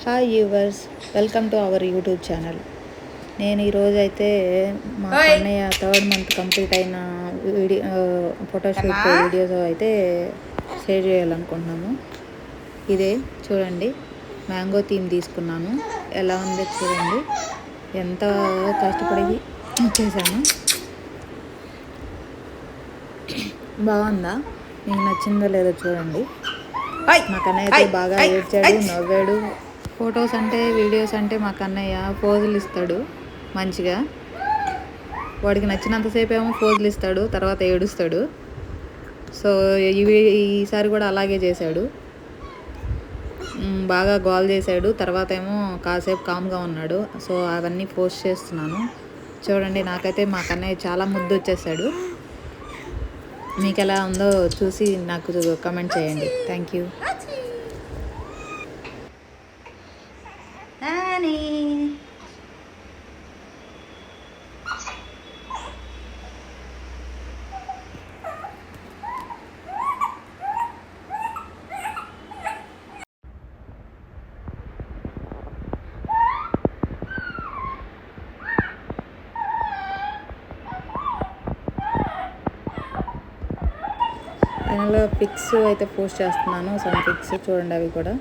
Hi yours, welcome to our YouTube channel. నేను ఈరోజు అయితే మా అన్నయ్య 3rd మంత్ కంప్లీట్ అయిన ఫోటోషూట్ వీడియోస్ అయితే షేర్ చేయాలనుకుంటున్నాము. ఇదే చూడండి, మ్యాంగో థీమ్ తీసుకున్నాను. ఎలా ఉందో చూడండి, ఎంత కష్టపడి చేశాను. బాగుందా? మీకు నచ్చిందో లేదో చూడండి. మా కన్నయ్య అయితే బాగా ఏడ్చాడు, నవ్వాడు. ఫొటోస్ అంటే వీడియోస్ అంటే మా కన్నయ్య పోజులు ఇస్తాడు మంచిగా. వాడికి నచ్చినంతసేపు ఏమో పోజులు ఇస్తాడు, తర్వాత ఏడుస్తాడు. సో ఈసారి కూడా అలాగే చేశాడు. బాగా గోల్ చేశాడు. తర్వాత ఏమో కాసేపు కామ్గా ఉన్నాడు. సో అవన్నీ పోస్ట్ చేస్తున్నాను చూడండి. నాకైతే మా కన్నయ్య చాలా ముద్దు వచ్చేసాడు. మీకు ఎలా ఉందో చూసి నాకు కమెంట్ చేయండి. Thank you. ఫైనల్గా పిక్స్ అయితే పోస్ట్ చేస్తున్నాను. సమ్ పిక్స్ చూడండి, అవి కూడా